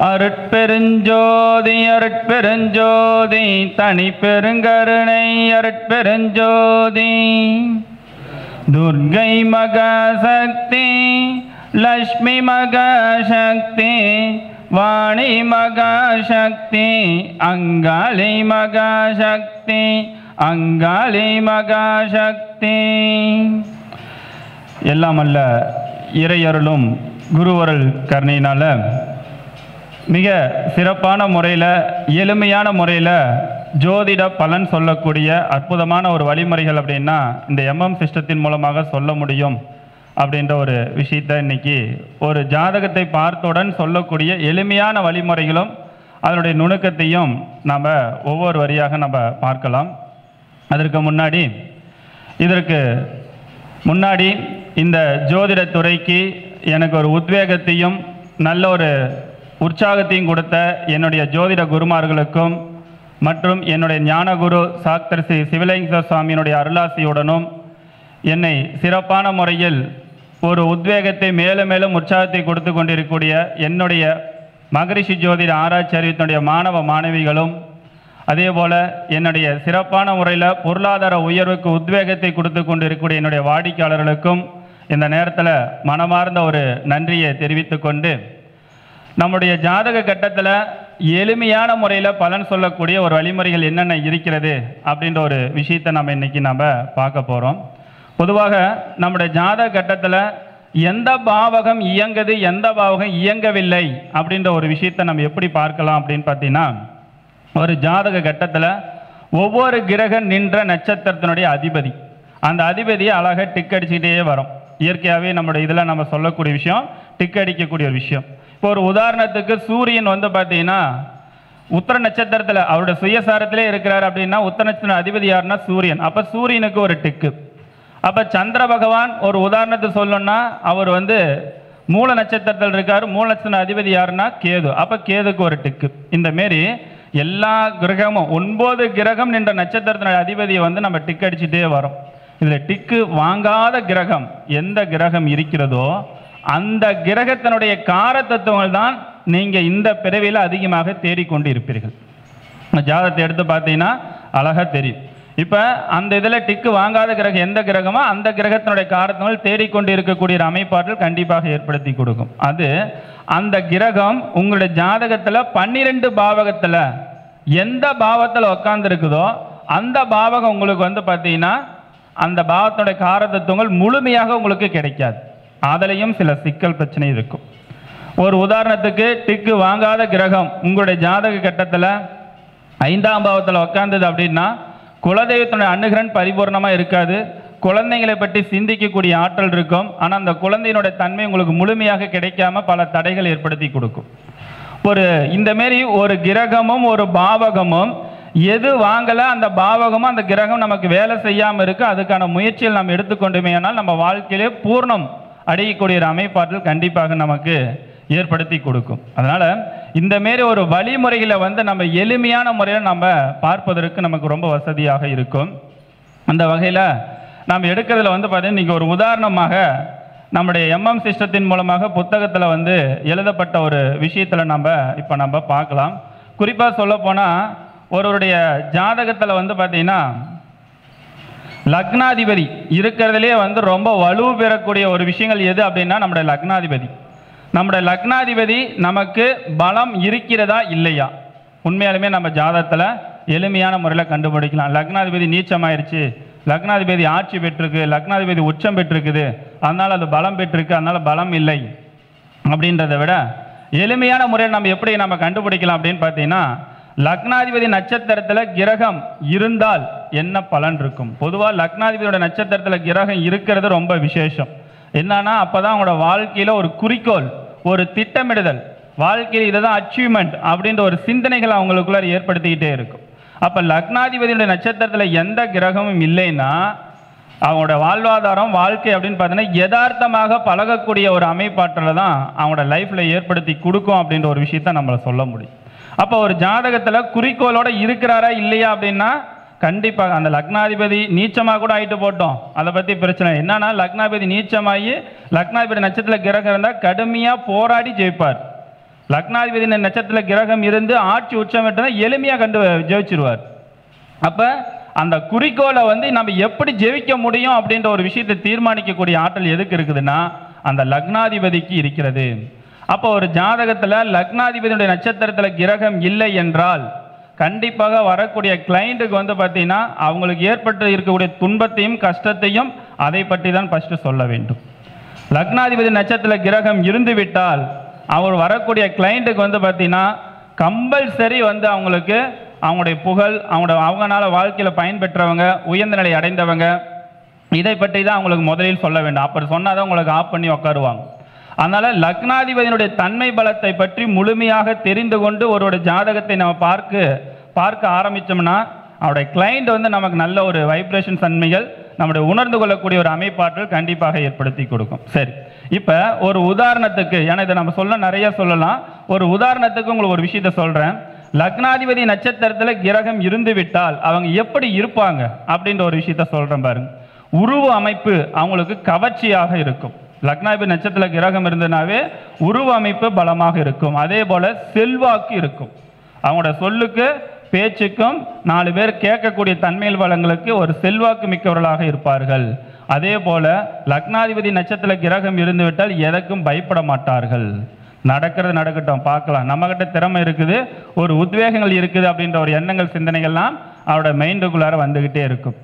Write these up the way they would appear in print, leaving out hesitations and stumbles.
அருட்பெருஞ்சோதி அருட்பெருஞ்சோதி தனி பெருங்கருணை அருட்பெருஞ்சோதி துர்கை மகாசக்தி லக்ஷ்மி மகாசக்தி வாணி மகாசக்தி அங்காளி மகாசக்தி அங்காளி மகாசக்தி. எல்லாம் அல்ல இறையருளும் குருவருள் கருணையினால மிக சிறப்பான முறையில் எளிமையான முறையில் ஜோதிட பலன் சொல்லக்கூடிய அற்புதமான ஒரு வழிமுறைகள் அப்படின்னா இந்த எம்எம் சிஸ்டத்தின் மூலமாக சொல்ல முடியும் அப்படின்ற ஒரு விஷயத்தை இன்றைக்கி ஒரு ஜாதகத்தை பார்த்தவுடன் சொல்லக்கூடிய எளிமையான வழிமுறைகளும் அதனுடைய நுணுக்கத்தையும் நம்ம ஒவ்வொரு வரியாக நம்ம பார்க்கலாம். இதற்கு முன்னாடி இந்த ஜோதிடத்துறைக்கு எனக்கு ஒரு உத்வேகத்தையும் நல்ல ஒரு உற்சாகத்தையும் கொடுத்த என்னுடைய ஜோதிட குருமார்களுக்கும் மற்றும் என்னுடைய ஞானகுரு சாக்தர் ஸ்ரீ சிவலிங்க சுவாமியினுடைய அருளாசியுடனும் என்னை சிறப்பான முறையில் ஒரு உத்வேகத்தை மேலும் மேலும் உற்சாகத்தை கொடுத்து கொண்டிருக்கக்கூடிய என்னுடைய மகரிஷி ஜோதிட ஆராய்ச்சி அறிவித்தினுடைய மாணவ மாணவிகளும் அதே போல் என்னுடைய சிறப்பான முறையில் பொருளாதார உயர்வுக்கு உத்வேகத்தை கொடுத்து கொண்டு இருக்கக்கூடிய என்னுடைய வாடிக்கையாளர்களுக்கும் இந்த நேரத்தில் மனமார்ந்த ஒரு நன்றியை தெரிவித்து கொண்டு நம்முடைய ஜாதக கட்டத்தில் எளிமையான முறையில் பலன் சொல்லக்கூடிய ஒரு வழிமுறைகள் என்னென்ன இருக்கிறது அப்படின்ற ஒரு விஷயத்தை நம்ம இன்றைக்கி நம்ம பார்க்க போகிறோம். பொதுவாக நம்முடைய ஜாதக கட்டத்தில் எந்த பாவகம் இயங்குது எந்த பாவகம் இயங்கவில்லை அப்படின்ற ஒரு விஷயத்தை நம்ம எப்படி பார்க்கலாம் அப்படின்னு பார்த்தீங்கன்னா, ஒரு ஜாதக கட்டத்தில் ஒவ்வொரு கிரகம் நின்ற நட்சத்திரத்தினுடைய அதிபதி, அந்த அதிபதியை அழகாக டிக் அடிச்சுக்கிட்டே வரும். இயற்கையாகவே நம்முடைய இதில் நம்ம சொல்லக்கூடிய விஷயம் டிக் அடிக்கக்கூடிய ஒரு விஷயம். இப்போ ஒரு உதாரணத்துக்கு சூரியன் பார்த்தீங்கன்னா உத்தர நட்சத்திரத்தில் அவருடைய சுயசாரத்திலே இருக்கிறார் அப்படின்னா உத்தர நட்சத்திர அதிபதி யாருன்னா சூரியன். அப்போ சூரியனுக்கு ஒரு டிக்கு. அப்போ சந்திர பகவான் ஒரு உதாரணத்தை சொல்லணும்னா அவர் மூல நட்சத்திரத்தில் இருக்கார். மூல நட்சத்திர அதிபதி யாருன்னா கேது. அப்போ கேதுக்கு ஒரு டிக்கு. இந்தமாரி எல்லா கிரகமும் 9 கிரகம் நின்ற நட்சத்திரத்தினுடைய அதிபதியை நம்ம டிக் அடிச்சுட்டே வரோம். இதில் டிக்கு வாங்காத கிரகம் எந்த கிரகம் இருக்கிறதோ அந்த கிரகத்தினுடைய காரத்தத்துவங்கள் தான் நீங்கள் இந்த பிறவியில் அதிகமாக தேடிக்கொண்டு இருப்பீர்கள். ஜாதகத்தை எடுத்து பார்த்தீங்கன்னா அழகாக தெரியும். இப்போ அந்த இதில் டிக்கு வாங்காத கிரகம் எந்த கிரகமோ அந்த கிரகத்தினுடைய காரத்தங்கள் தேடிக்கொண்டு இருக்கக்கூடிய ஒரு அமைப்பாற்றல் கண்டிப்பாக ஏற்படுத்தி கொடுக்கும். அது அந்த கிரகம் உங்களுடைய ஜாதகத்தில் 12 பாவகத்தில் எந்த பாவத்தில் உட்கார்ந்துருக்குதோ அந்த பாவகம் உங்களுக்கு பார்த்தீங்கன்னா அந்த பாவத்தினுடைய காரத்தத்துவங்கள் முழுமையாக உங்களுக்கு கிடைக்காது. அதிலையும் சில சிக்கல் பிரச்சனை இருக்கும். ஒரு உதாரணத்துக்கு டிக்கு வாங்காத கிரகம் உங்களுடைய ஜாதக கட்டத்தில் 5ஆம் பாவத்தில் உட்கார்ந்தது அப்படின்னா குலதெய்வத்தினுடைய அனுகிரன் பரிபூர்ணமாக இருக்காது. குழந்தைங்களை பற்றி சிந்திக்கக்கூடிய ஆற்றல் இருக்கும். ஆனால் அந்த குழந்தையினுடைய தன்மை உங்களுக்கு முழுமையாக கிடைக்காம பல தடைகள் ஏற்படுத்தி கொடுக்கும். இந்தமாரி ஒரு கிரகமும் ஒரு பாவகமும் எது வாங்கலை அந்த பாவகமும் அந்த கிரகம் நமக்கு வேலை செய்யாமல் இருக்குது. அதுக்கான முயற்சியில் நம்ம எடுத்துக்கொண்டுமே ஆனால் நம்ம வாழ்க்கையிலே பூர்ணம் அடையக்கூடிய ஒரு அமைப்பாற்றல் கண்டிப்பாக நமக்கு ஏற்படுத்தி கொடுக்கும். அதனால் இந்தமாரி ஒரு வழிமுறைகளை நம்ம எளிமையான முறையில் நம்ம பார்ப்பதற்கு நமக்கு ரொம்ப வசதியாக இருக்கும். அந்த வகையில் நாம் எடுக்கிறதுல பார்த்தீங்கன்னா இன்றைக்கி ஒரு உதாரணமாக நம்முடைய எம்எம் சிஸ்டத்தின் மூலமாக புத்தகத்தில் எழுதப்பட்ட ஒரு விஷயத்தில் நம்ம பார்க்கலாம். குறிப்பாக சொல்லப்போனால் ஒருவருடைய ஜாதகத்தில் பார்த்தீங்கன்னா லக்னாதிபதி இருக்கிறதுலே ரொம்ப வலு பெறக்கூடிய ஒரு விஷயங்கள் எது அப்படின்னா நம்முடைய லக்னாதிபதி. நம்முடைய லக்னாதிபதி நமக்கு பலம் இருக்கிறதா இல்லையா உண்மையாலுமே நம்ம ஜாதகத்தில் எளிமையான முறையில் கண்டுபிடிக்கலாம். லக்னாதிபதி நீச்சமாயிருச்சு, லக்னாதிபதி ஆட்சி பெற்றிருக்கு, லக்னாதிபதி உச்சம் பெற்றிருக்குது, அதனால் அது பலம் பெற்றிருக்கு, அதனால் பலம் இல்லை அப்படின்றத விட எளிமையான முறையில் நம்ம எப்படி கண்டுபிடிக்கலாம் அப்படின்னு பார்த்தீங்கன்னா, லக்னாதிபதி நட்சத்திரத்தில் கிரகம் இருந்தால் என்ன பலன் இருக்கும். பொதுவாக லக்னாதிபதியோட நட்சத்திரத்தில் கிரகம் இருக்கிறது ரொம்ப விசேஷம். என்னன்னா அப்போ தான் அவங்களோட வாழ்க்கையில் ஒரு குறிக்கோள், ஒரு திட்டமிடுதல், வாழ்க்கையில் இதை தான் அச்சீவ்மெண்ட் அப்படின்ற ஒரு சிந்தனைகள் அவங்களுக்குள்ள ஏற்படுத்திக்கிட்டே இருக்கும். அப்போ லக்னாதிபதியோட நட்சத்திரத்தில் எந்த கிரகமும் இல்லைன்னா அவங்களோட வாழ்வாதாரம் வாழ்க்கை அப்படின்னு பார்த்தீங்கன்னா யதார்த்தமாக பழகக்கூடிய ஒரு அமைப்பாற்றலை தான் அவங்களோட லைஃப்பில் ஏற்படுத்தி கொடுக்கும் அப்படின்ற ஒரு விஷயத்த நம்மளை சொல்ல முடியும். அப்போ ஒரு ஜாதகத்தில் குறிக்கோளோட இருக்கிறாரா இல்லையா அப்படின்னா கண்டிப்பாக அந்த லக்னாதிபதி நீச்சமாக கூட ஆகிட்டு போட்டோம், அதை பற்றி பிரச்சனை என்னன்னா லக்னாதிபதி நீச்சமாகி லக்னாதிபதி நட்சத்திரத்தில் கிரகம் இருந்தால் கடுமையாக போராடி ஜெயிப்பார். லக்னாதிபதி நட்சத்திரத்தில் கிரகம் இருந்து ஆட்சி உச்சம் விட்டுதான் எளிமையாக ஜெயிச்சிருவார். அப்போ அந்த குறிக்கோளை நம்ம எப்படி ஜெயிக்க முடியும் அப்படின்ற ஒரு விஷயத்தை தீர்மானிக்கக்கூடிய ஆற்றல் எதுக்கு இருக்குதுன்னா அந்த லக்னாதிபதிக்கு இருக்கிறது. அப்போ ஒரு ஜாதகத்தில் லக்னாதிபதியுடைய நட்சத்திரத்தில் கிரகம் இல்லை என்றால் கண்டிப்பாக வரக்கூடிய கிளைண்ட்டுக்கு பார்த்தீங்கன்னா அவங்களுக்கு ஏற்பட்டு இருக்கக்கூடிய துன்பத்தையும் கஷ்டத்தையும் அதை பற்றி தான் ஃபஸ்ட்டு சொல்ல வேண்டும். லக்னாதிபதி நட்சத்திரத்தில் கிரகம் இருந்து விட்டால் அவர் வரக்கூடிய கிளைண்ட்டுக்கு பார்த்தீங்கன்னா கம்பல்சரி அவங்களுக்கு அவங்களுடைய புகழ் அவங்களால வாழ்க்கையில் பயன்பெற்றவங்க உயர்ந்த நிலை அடைந்தவங்க இதை பற்றி தான் அவங்களுக்கு முதலில் சொல்ல வேண்டும். அப்படி சொன்னால் தான் உங்களுக்கு ஆஃப் பண்ணி உட்காருவாங்க. அதனால் லக்னாதிபதியினுடைய தன்மை பலத்தை பற்றி முழுமையாக தெரிந்து கொண்டு ஒருவருடைய ஜாதகத்தை நம்ம பார்க்க ஆரம்பித்தோம்னா அவருடைய கிளைண்ட் நமக்கு நல்ல ஒரு வைப்ரேஷன் தன்மைகள் நம்முடைய உணர்ந்து கொள்ளக்கூடிய ஒரு அமைப்பாற்றல் கண்டிப்பாக ஏற்படுத்தி கொடுக்கும். சரி, இப்போ ஒரு உதாரணத்துக்கு, ஏன்னா இதை நம்ம நிறைய சொல்லலாம். ஒரு உதாரணத்துக்கு உங்களுக்கு ஒரு விஷயத்த சொல்கிறேன். லக்னாதிபதி நட்சத்திரத்தில் கிரகம் இருந்து விட்டால் அவங்க எப்படி இருப்பாங்க அப்படின்ற ஒரு விஷயத்த சொல்கிறேன் பாருங்க. உருவ அமைப்பு அவங்களுக்கு கவர்ச்சியாக இருக்கும். லக்னாதிபதி நட்சத்திரத்தில் கிரகம் இருந்ததுனாவே உருவ அமைப்பு பலமாக இருக்கும். அதே போல் செல்வாக்கு இருக்கும். அவங்களோட சொல்லுக்கு பேச்சுக்கும் 4 பேர் கேட்கக்கூடிய தன்மையில் வளங்களுக்கு ஒரு செல்வாக்கு மிக்கவர்களாக இருப்பார்கள். அதே போல் லக்னாதிபதி நட்சத்திரத்தில் கிரகம் இருந்து விட்டால் எதற்கும் பயப்பட மாட்டார்கள். நடக்கிறது நடக்கட்டும் பார்க்கலாம், நம்மகிட்ட திறமை இருக்குது, ஒரு உத்வேகங்கள் இருக்குது அப்படின்ற ஒரு எண்ணங்கள் சிந்தனைகள்லாம் அவரோட மைண்டுக்குள்ளார வந்துக்கிட்டே இருக்கும்.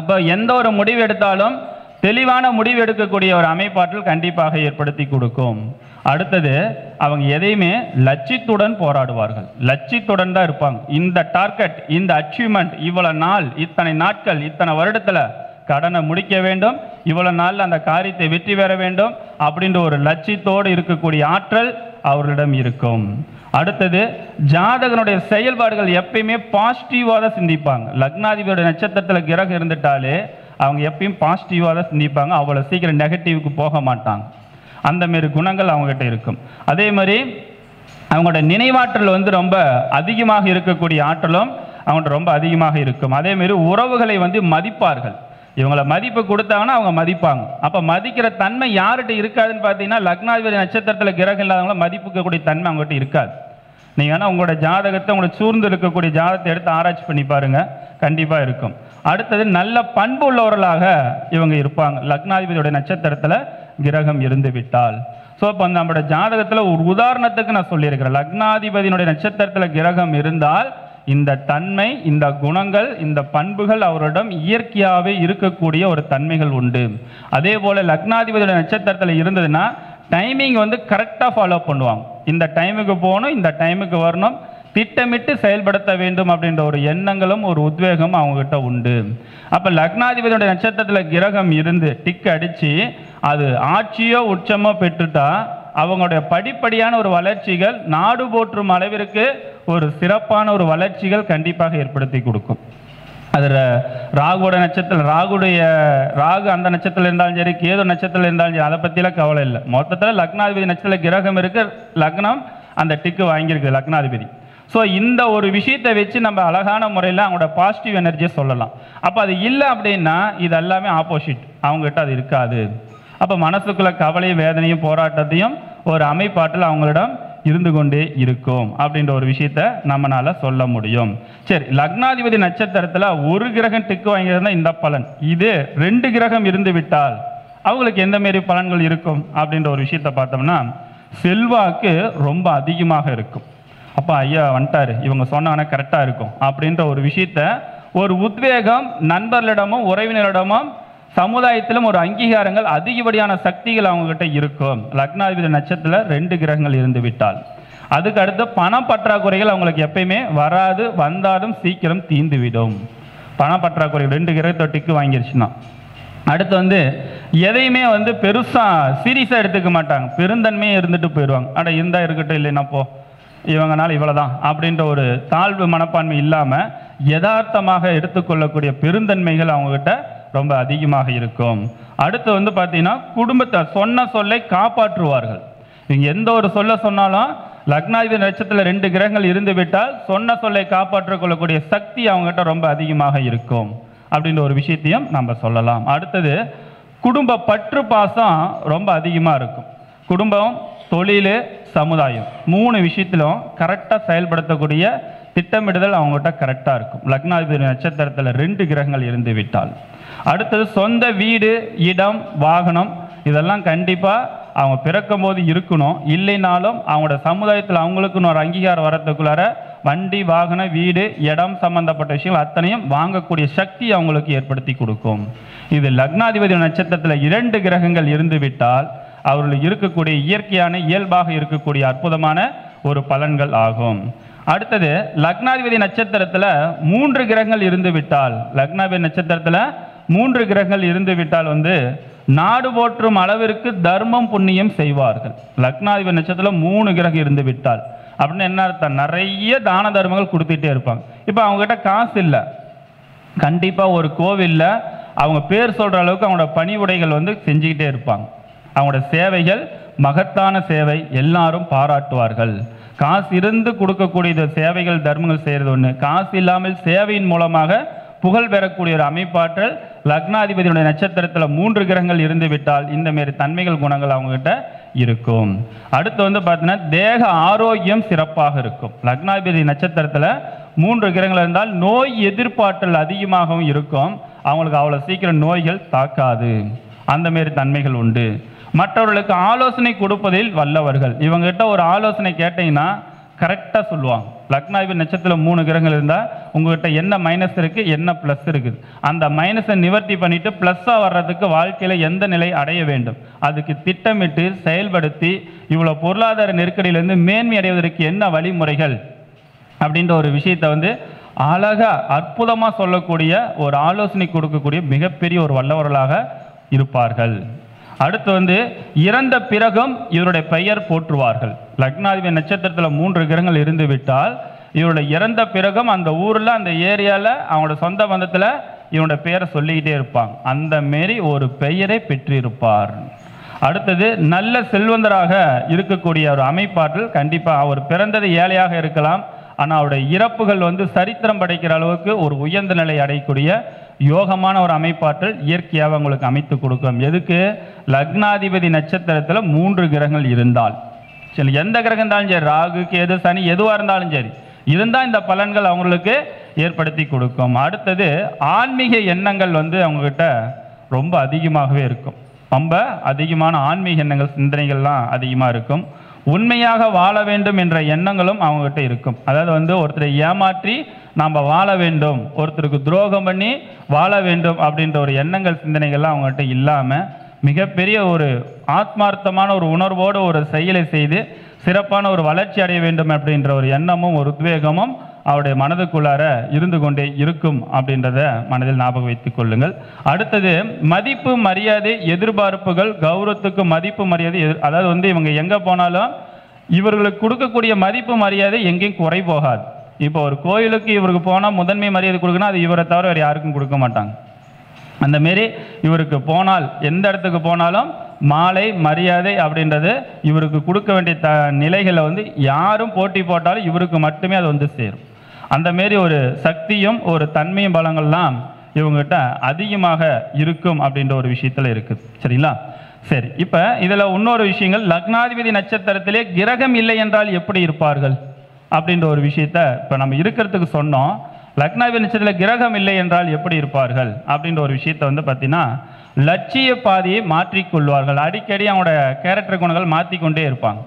அப்போ எந்த ஒரு முடிவு எடுத்தாலும் தெளிவான முடிவு எடுக்கக்கூடிய ஒரு அமைப்பாற்றல் கண்டிப்பாக ஏற்படுத்தி கொடுக்கும். அடுத்தது அவங்க எதையுமே லட்சியத்துடன் போராடுவார்கள். லட்சியத்துடன் தான் இருப்பாங்க. இந்த டார்கெட், இந்த அச்சீவ்மெண்ட், இவ்வளவு நாள், இத்தனை நாட்கள், இத்தனை வருடத்தில் கடனை முடிக்க வேண்டும், இவ்வளவு நாள் அந்த காரியத்தை வெற்றி பெற வேண்டும் அப்படின்ற ஒரு லட்சியத்தோடு இருக்கக்கூடிய ஆற்றல் அவர்களிடம் இருக்கும். அடுத்தது ஜாதகனுடைய செயல்பாடுகள் எப்பயுமே பாசிட்டிவாக தான் சிந்திப்பாங்க. லக்னாதிபதியோட நட்சத்திரத்தில் கிரகம் இருந்துட்டாலே அவங்க எப்பயும் பாசிட்டிவாக தான் சிந்திப்பாங்க. அவ்வளோ சீக்கிரம் நெகட்டிவ்க்கு போக மாட்டாங்க. அந்த மாரி குணங்கள் அவங்ககிட்ட இருக்கும். அதே மாதிரி அவங்களோட நினைவாற்றல் ரொம்ப அதிகமாக இருக்கக்கூடிய ஆற்றலும் அவங்கள்ட்ட ரொம்ப அதிகமாக இருக்கும். அதேமாரி உறவுகளை மதிப்பார்கள். இவங்களை மதிப்பு கொடுத்தாங்கன்னா அவங்க மதிப்பாங்க. அப்போ மதிக்கிற தன்மை யார்கிட்ட இருக்காதுன்னு பார்த்தீங்கன்னா லக்னாதிபதி நட்சத்திரத்தில் கிரகம் இல்லாதவங்கள மதிப்புக்கக்கூடிய தன்மை அவங்ககிட்ட இருக்காது. நீங்கள் வேணால் உங்களோட ஜாதகத்தை, உங்களை சூழ்ந்து இருக்கக்கூடிய ஜாதகத்தை எடுத்து ஆராய்ச்சி பண்ணி பாருங்கள், கண்டிப்பாக இருக்கும். அடுத்தது நல்ல பண்பு உள்ளவர்களாக இவங்க இருப்பாங்க லக்னாதிபதியோட நட்சத்திரத்தில் கிரகம் இருந்து விட்டால். ஸோ இப்போ நம்மளோட ஜாதகத்தில் ஒரு உதாரணத்துக்கு நான் சொல்லியிருக்கிறேன். லக்னாதிபதியினுடைய நட்சத்திரத்தில் கிரகம் இருந்தால் இந்த தன்மை, இந்த குணங்கள், இந்த பண்புகள் அவரிடம் இயற்கையாகவே இருக்கக்கூடிய ஒரு தன்மைகள் உண்டு. அதே போல் லக்னாதிபதியோட நட்சத்திரத்தில் இருந்ததுன்னா டைமிங் கரெக்டாக ஃபாலோ பண்ணுவாங்க. இந்த டைமுக்கு போகணும், இந்த டைமுக்கு வரணும், திட்டமிட்டு செயல்படுத்த வேண்டும் அப்படின்ற ஒரு எண்ணங்களும் ஒரு உத்வேகம் அவங்ககிட்ட உண்டு. அப்போ லக்னாதிபதியோட நட்சத்திரத்தில் கிரகம் இருந்து டிக் அடித்து அது ஆட்சியோ உச்சமோ பெற்றுட்டா அவங்களுடைய படிப்படியான ஒரு வளர்ச்சிகள் நாடு போற்றும் அளவிற்கு ஒரு சிறப்பான ஒரு வளர்ச்சிகள் கண்டிப்பாக ஏற்படுத்தி கொடுக்கும். அதில் ராகுவோட நட்சத்திரம், ராகு அந்த நட்சத்திரத்தில் இருந்தாலும் சரி, கேது நட்சத்திரத்தில் இருந்தாலும் சரி, அதை பற்றிலாம் கவலை இல்லை. மொத்தத்தில் லக்னாதிபதி நட்சத்திரத்தில் கிரகம் இருக்கு, லக்னம் அந்த டிக்கு வாங்கியிருக்கு லக்னாதிபதி. ஸோ இந்த ஒரு விஷயத்தை வச்சு நம்ம அழகான முறையில் அவங்களோட பாசிட்டிவ் எனர்ஜியை சொல்லலாம். அப்போ அது இல்லை அப்படின்னா இது எல்லாமே ஆப்போசிட், அவங்ககிட்ட அது இருக்காது. அப்போ மனசுக்குள்ள கவலையும் வேதனையும் போராட்டத்தையும் ஒரு அமைப்பாற்றல் அவங்களிடம் இருந்து கொண்டே இருக்கும் அப்படின்ற ஒரு விஷயத்த நம்மளால சொல்ல முடியும். சரி, லக்னாதிபதி நட்சத்திரத்தில் ஒரு கிரகம் டிக்கு வாங்கியிருந்தா இந்த பலன், இது 2 கிரகம் இருந்து விட்டால் அவங்களுக்கு எந்த மாரி பலன்கள் இருக்கும் அப்படின்ற ஒரு விஷயத்த பார்த்தோம்னா செல்வாக்கு ரொம்ப அதிகமாக இருக்கும். அப்போ ஐயா வந்துட்டாரு, இவங்க சொன்னாங்கன்னா கரெக்டாக இருக்கும் அப்படின்ற ஒரு விஷயத்த ஒரு உத்வேகம் நண்பர்களிடமும் உறவினரிடமும் சமுதாயத்திலும் ஒரு அங்கீகாரங்கள் அதிகப்படியான சக்திகள் அவங்ககிட்ட இருக்கும். லக்னாதிபதி நட்சத்திரத்தில் 2 கிரகங்கள் இருந்து விட்டால் அதுக்கு அடுத்து பண பற்றாக்குறைகள் அவங்களுக்கு எப்பயுமே வராது, வந்தாலும் சீக்கிரம் தீர்ந்துவிடும். பண பற்றாக்குறைகள் 2 கிரகத்தை டிக்கு வாங்கிருச்சுன்னா அடுத்து எதையுமே பெருசாக சீரியஸாக எடுத்துக்க மாட்டாங்க. பெருந்தன்மையே இருந்துட்டு போயிடுவாங்க. இருந்தா இருக்கட்டும், இல்லைன்னா போ, இவங்கனால இவ்வளோதான் அப்படின்ற ஒரு தாழ்வு மனப்பான்மை இல்லாமல் யதார்த்தமாக எடுத்துக்கொள்ளக்கூடிய பெருந்தன்மைகள் அவங்ககிட்ட ரொம்ப அதிகமாக இருக்கும். அடுத்து வந்து பார்த்தீங்கன்னா குடும்பத்தை சொன்ன சொல்லை காப்பாற்றுவார்கள். நீங்கள் எந்த ஒரு சொல்ல சொன்னாலும் லக்னாதிபதி நட்சத்திரத்தில் 2 கிரகங்கள் இருந்து விட்டால் சொன்ன சொல்லை காப்பாற்றிக் கொள்ளக்கூடிய சக்தி அவங்ககிட்ட ரொம்ப அதிகமாக இருக்கும் அப்படின்ற ஒரு விஷயத்தையும் நம்ம சொல்லலாம். அடுத்தது குடும்ப பற்று பாசம் ரொம்ப அதிகமாக இருக்கும். குடும்பம், தொழில், சமுதாயம் 3 விஷயத்திலும் கரெக்டாக செயல்படுத்தக்கூடிய திட்டமிடுதல் அவங்ககிட்ட கரெக்டாக இருக்கும் லக்னாதிபதி நட்சத்திரத்தில் 2 கிரகங்கள் இருந்து விட்டால். அடுத்தது சொந்த வீடு, இடம், வாகனம் இதெல்லாம் கண்டிப்பாக அவங்க பிறக்கும் போது இருக்கணும். இல்லைனாலும் அவங்களோட சமுதாயத்தில் அவங்களுக்குன்னு ஒரு அங்கீகாரம் வரத்துக்குள்ளார வண்டி, வாகன, வீடு, இடம் சம்பந்தப்பட்ட விஷயங்கள் அத்தனையும் வாங்கக்கூடிய சக்தி அவங்களுக்கு ஏற்படுத்தி கொடுக்கும். இது லக்னாதிபதி நட்சத்திரத்தில் 2 கிரகங்கள் இருந்து விட்டால் அவர்களுக்கு இருக்கக்கூடிய இயற்கையான இயல்பாக இருக்கக்கூடிய அற்புதமான ஒரு பலன்கள் ஆகும். அடுத்தது லக்னாதிபதி நட்சத்திரத்தில் 3 கிரகங்கள் இருந்து விட்டால், லக்னாதிபதி நட்சத்திரத்தில் 3 கிரகங்கள் இருந்து விட்டால் வந்து நாடு போற்றும் அளவிற்கு தர்மம் புண்ணியம் செய்வார்கள். லக்னாதிபதி நட்சத்திரத்தில் 3 கிரகம் இருந்து விட்டால் அப்படின்னு என்ன அர்த்தம்? நிறைய தான தர்மங்கள் கொடுத்துட்டே இருப்பாங்க. இப்போ அவங்ககிட்ட காசு இல்லை, கண்டிப்பாக ஒரு கோவிலில் அவங்க பேர் சொல்கிற அளவுக்கு அவங்களோட பணி உடைகள் வந்து செஞ்சுக்கிட்டே இருப்பாங்க. அவங்களோட சேவைகள் மகத்தான சேவை, எல்லாரும் பாராட்டுவார்கள். காசு இருந்து கொடுக்கக்கூடிய சேவைகள் தர்மங்கள் செய்கிறது ஒன்று, காசு இல்லாமல் சேவையின் மூலமாக புகழ் பெறக்கூடிய ஒரு அமைப்பாற்றல் லக்னாதிபதியுடைய நட்சத்திரத்தில் 3 கிரகங்கள் இருந்து விட்டால் இந்த மாரி தன்மைகள் குணங்கள் அவங்ககிட்ட இருக்கும். அடுத்து வந்து பார்த்தீங்கன்னா தேக ஆரோக்கியம் சிறப்பாக இருக்கும். லக்னாதிபதி நட்சத்திரத்தில் 3 கிரகங்கள் இருந்தால் நோய் எதிர்ப்பாற்றல் அதிகமாகவும் இருக்கும். அவங்களுக்கு அவ்வளோ சீக்கிரம் நோய்கள் தாக்காது, அந்த மாரி தன்மைகள் உண்டு. மற்றவர்களுக்கு ஆலோசனை கொடுப்பதில் வல்லவர்கள். இவங்ககிட்ட ஒரு ஆலோசனை கேட்டிங்கன்னா கரெக்டாக சொல்லுவாங்க. லக்னாதிபதி நட்சத்திரம் 3 கிரகங்கள் இருந்தால் உங்கள்கிட்ட என்ன மைனஸ் இருக்குது, என்ன ப்ளஸ் இருக்குது, அந்த மைனஸை நிவர்த்தி பண்ணிவிட்டு ப்ளஸ்ஸாக வர்றதுக்கு வாழ்க்கையில் எந்த நிலை அடைய வேண்டும் அதுக்கு திட்டமிட்டு செயல்படுத்தி இவ்வளோ பொருளாதார நெருக்கடியிலேருந்து மேன்மை அடைவதற்கு என்ன வழிமுறைகள் அப்படின்ற ஒரு விஷயத்தை வந்து அழகாக அற்புதமாக சொல்லக்கூடிய ஒரு ஆலோசனை கொடுக்கக்கூடிய மிகப்பெரிய ஒரு வல்லவர்களாக இருப்பார்கள். அடுத்து வந்து இறந்த பிறகும் இவருடைய பெயர் போற்றுவார்கள். லக்னாதிபதி நட்சத்திரத்தில் 3 கிரகங்கள் இருந்து விட்டால் இவருடைய இறந்த பிறகும் அந்த ஊரில், அந்த ஏரியாவில், அவங்களோட சொந்த பந்தத்தில் இவனுடைய பெயரை சொல்லிக்கிட்டே இருப்பாங்க. அந்த மாரி ஒரு பெயரை பெற்றிருப்பார். அடுத்தது நல்ல செல்வந்தராக இருக்கக்கூடிய ஒரு அமைப்பாற்றல். கண்டிப்பாக அவர் பிறந்தது ஏழையாக இருக்கலாம், ஆனால் அவருடைய இறப்புகள் வந்து சரித்திரம் படைக்கிற அளவுக்கு ஒரு உயர்ந்த நிலை அடையக்கூடிய யோகமான ஒரு அமைப்பாற்றல் இயற்கையாக உங்களுக்கு அமைத்து கொடுக்கும். எதுக்கு? லக்னாதிபதி நட்சத்திரத்தில் 3 கிரகங்கள் இருந்தால் சரி, எந்த கிரகம் இருந்தாலும் சரி, ராகு, கேது, சனி எதுவாக இருந்தாலும் சரி இருந்தால் இந்த பலன்கள் அவங்களுக்கு ஏற்படுத்தி கொடுக்கும். அடுத்தது ஆன்மீக எண்ணங்கள் வந்து அவங்கக்கிட்ட ரொம்ப அதிகமாகவே இருக்கும். ரொம்ப அதிகமான ஆன்மீக எண்ணங்கள், சிந்தனைகள்லாம் அதிகமாக இருக்கும். உண்மையாக வாழ வேண்டும் என்ற எண்ணங்களும் அவங்ககிட்ட இருக்கும். அதாவது வந்து ஒருத்தரை ஏமாற்றி நாம் வாழ வேண்டும், ஒருத்தருக்கு துரோகம் பண்ணி வாழ வேண்டும் அப்படின்ற ஒரு எண்ணங்கள், சிந்தனைகள்லாம் அவங்ககிட்ட இல்லாமல் மிகப்பெரிய ஒரு ஆத்மார்த்தமான ஒரு உணர்வோடு ஒரு செயலை செய்து சிறப்பான ஒரு வளர்ச்சி அடைய வேண்டும் அப்படின்ற ஒரு எண்ணமும் ஒரு உத்வேகமும் அவருடைய மனதுக்குள்ளார இருந்து கொண்டே இருக்கும் அப்படின்றத மனதில் ஞாபகம் வைத்துக் கொள்ளுங்கள். அடுத்தது மதிப்பு, மரியாதை, எதிர்பார்ப்புகள், கௌரவத்துக்கு மதிப்பு, மரியாதை. அதாவது வந்து இவங்க எங்கே போனாலும் இவர்களுக்கு கொடுக்கக்கூடிய மதிப்பு, மரியாதை எங்கேயும் குறை போகாது. இப்போ ஒரு கோயிலுக்கு இவருக்கு போனால் முதன்மை மரியாதை கொடுக்கணும், அது இவரை தவிர வேறு யாருக்கும் கொடுக்க மாட்டாங்க. அந்தமாரி இவருக்கு போனால் எந்த இடத்துக்கு போனாலும் மாலை மரியாதை அப்படின்றது இவருக்கு கொடுக்க வேண்டிய நிலைகளை வந்து யாரும் போட்டி போட்டாலும் இவருக்கு மட்டுமே அது வந்து சேரும். அந்தமாரி ஒரு சக்தியும் ஒரு தன்மையும் பலங்கள்லாம் இவங்ககிட்ட அதிகமாக இருக்கும் அப்படின்ற ஒரு விஷயத்தில் இருக்குது. சரிங்களா? சரி, இப்போ இதில் இன்னொரு விஷயங்கள், லக்னாதிபதி நட்சத்திரத்திலே கிரகம் இல்லை என்றால் எப்படி இருப்பார்கள் அப்படின்ற ஒரு விஷயத்த இப்போ நம்ம இருக்கிறதுக்கு சொன்னோம். லக்னாதிபதி நட்சத்திரத்தில் கிரகம் இல்லை என்றால் எப்படி இருப்பார்கள் அப்படின்ற ஒரு விஷயத்தை வந்து பார்த்தீங்கன்னா லட்சிய பாதையை மாற்றிக்கொள்வார்கள். அடிக்கடி அவங்களோட கேரக்டர் குணங்கள் மாற்றிக்கொண்டே இருப்பாங்க.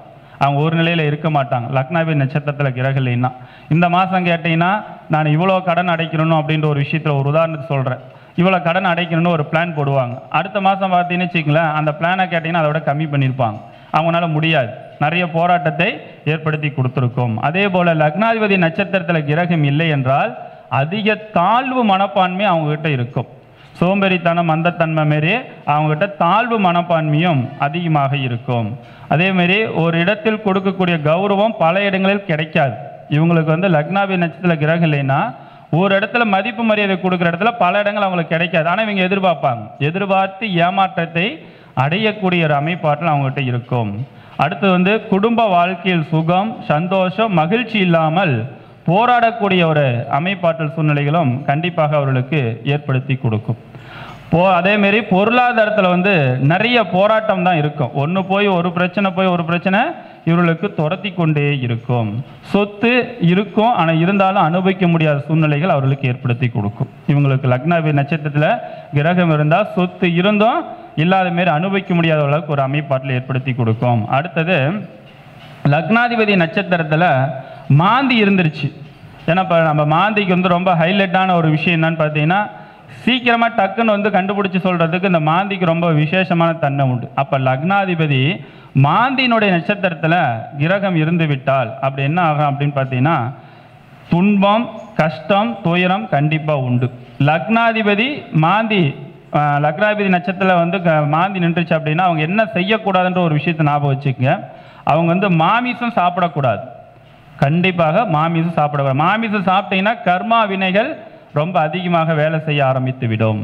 அவங்க ஒரு நிலையில் இருக்க மாட்டாங்க. லக்னாதிபதி நட்சத்திரத்தில் கிரகம் இல்லைன்னா இந்த மாதம் கேட்டிங்கன்னா நான் இவ்வளோ கடன் அடைக்கணும் அப்படின்ற ஒரு விஷயத்தில் ஒரு உதாரணத்தை சொல்கிறேன். இவ்வளோ கடன் அடைக்கணும்னு ஒரு பிளான் போடுவாங்க. அடுத்த மாதம் பார்த்தீங்கன்னு வச்சுங்களேன், அந்த பிளானை கேட்டிங்கன்னா அதை விட கம்மி பண்ணியிருப்பாங்க. அவங்களால முடியாது, நிறைய போராட்டத்தை ஏற்படுத்தி கொடுத்துருக்கும். அதே போல் லக்னாதிபதி நட்சத்திரத்தில் கிரகம் இல்லை என்றால் அதிக தாழ்வு மனப்பான்மை அவங்ககிட்ட இருக்கும். சோம்பேறித்தனம், மந்தத்தன்மை மாரி அவங்ககிட்ட தாழ்வு மனப்பான்மையும் அதிகமாக இருக்கும். அதேமாரி ஒரு இடத்தில் கொடுக்கக்கூடிய கௌரவம் பல இடங்களில் கிடைக்காது. இவங்களுக்கு வந்து லக்னாதிபதி நட்சத்திரத்தில் கிரகம் இல்லைன்னா ஒரு இடத்துல மதிப்பு மரியாதை கொடுக்குற இடத்துல பல இடங்கள் அவங்களுக்கு கிடைக்காது. ஆனால் இவங்க எதிர்பார்த்து ஏமாற்றத்தை அடையக்கூடிய ஒரு அமைப்பாற்றல் அவங்ககிட்ட இருக்கும். அடுத்து குடும்ப வாழ்க்கையில் சுகம், சந்தோஷம், மகிழ்ச்சி இல்லாமல் போராடக்கூடிய ஒரு அமைப்பாற்றல் சூழ்நிலைகளும் கண்டிப்பாக அவர்களுக்கு ஏற்படுத்தி கொடுக்கும். அதேமாரி பொருளாதாரத்தில் நிறைய போராட்டம் தான் இருக்கும். ஒன்று போய் ஒரு பிரச்சனை இவர்களுக்கு துரத்தி கொண்டே இருக்கும். சொத்து இருக்கும், ஆனால் இருந்தாலும் அனுபவிக்க முடியாத சூழ்நிலைகள் அவர்களுக்கு ஏற்படுத்தி கொடுக்கும். இவங்களுக்கு லக்னாதிபதி நட்சத்திரத்தில் கிரகம் இருந்தால் சொத்து இருந்தும் இல்லாத மாரி அனுபவிக்க முடியாத அளவுக்கு ஒரு அமைப்பாற்றல் ஏற்படுத்தி கொடுக்கும். அடுத்தது லக்னாதிபதி நட்சத்திரத்தில் மாந்தி இருந்துருச்சு. ஏன்னா இப்போ நம்ம மாந்திக்கு ரொம்ப ஹைலைட்டான ஒரு விஷயம் என்னன்னு பார்த்தீங்கன்னா, சீக்கிரமாக டக்குன்னு கண்டுபிடிச்சி சொல்கிறதுக்கு இந்த மாந்திக்கு ரொம்ப விசேஷமான தன்மை உண்டு. அப்போ லக்னாதிபதி மாந்தியினுடைய நட்சத்திரத்தில் கிரகம் இருந்து விட்டால் அப்படி என்ன ஆகும் அப்படின்னு பார்த்தீங்கன்னா, துன்பம், கஷ்டம், துயரம் கண்டிப்பாக உண்டு. லக்னாதிபதி நட்சத்திரத்தில் மாந்தி நின்றுச்சு அப்படின்னா அவங்க என்ன செய்யக்கூடாதுன்ற ஒரு விஷயத்தை ஞாபகம் வச்சுக்கங்க. அவங்க மாமிசம் சாப்பிடக்கூடாது. கண்டிப்பாக மாமிசம் சாப்பிடக்கூடாது. மாமிசம் சாப்பிட்டீங்கன்னா கர்மா வினைகள் ரொம்ப அதிகமாக வேலை செய்ய ஆரம்பித்து விடும்.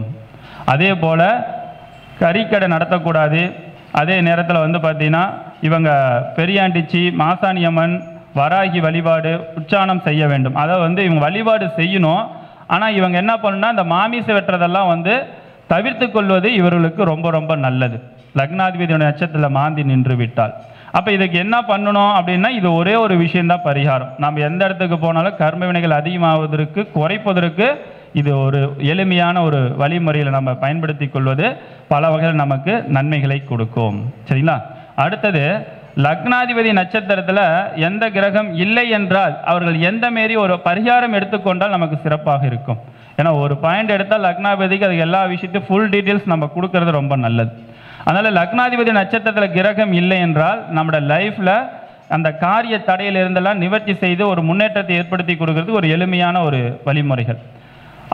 அதே போல் கறிக்கடை நடத்தக்கூடாது. அதே நேரத்தில் பார்த்தீங்கன்னா இவங்க பெரியாண்டிச்சி, மாசாணியம்மன், வராகி வழிபாடு உச்சாரணம் செய்ய வேண்டும். அதை இவங்க வழிபாடு செய்யணும். ஆனால் இவங்க என்ன பண்ணணும்னா இந்த மாமிச வெட்டுறதெல்லாம் தவிர்த்து கொள்வது இவர்களுக்கு ரொம்ப ரொம்ப நல்லது. லக்னாதிபதியோட நட்சத்திரத்தில் மாந்தி நின்று விட்டால் அப்போ இதுக்கு என்ன பண்ணணும் அப்படின்னா, இது ஒரே ஒரு விஷயந்தான் பரிகாரம். நம்ம எந்த இடத்துக்கு போனாலும் கர்ம வினைகள் அதிகமாவதற்கு குறைப்பதற்கு இது ஒரு எளிமையான ஒரு வழிமுறையில் நம்ம பயன்படுத்தி கொள்வது பல வகையில் நமக்கு நன்மைகளை கொடுக்கும். சரிங்களா? அடுத்தது லக்னாதிபதி நட்சத்திரத்தில் எந்த கிரகம் இல்லை என்றால் அவர்கள் எந்த மாரி ஒரு பரிகாரம் எடுத்துக்கொண்டால் நமக்கு சிறப்பாக இருக்கும். ஏன்னா ஒரு பாயிண்ட் எடுத்தால் லக்னாதிபதிக்கு அதுக்கு எல்லா விஷயத்தையும் ஃபுல் டீட்டெயில்ஸ் நம்ம கொடுக்கறது ரொம்ப நல்லது. அதனால் லக்னாதிபதி நட்சத்திரத்தில் கிரகம் இல்லை என்றால் நம்மளோட லைஃப்பில் அந்த காரிய தடையில் இருந்தெல்லாம் நிவர்த்தி செய்து ஒரு முன்னேற்றத்தை ஏற்படுத்தி கொடுக்கறதுக்கு ஒரு எளிமையான ஒரு வழிமுறைகள்.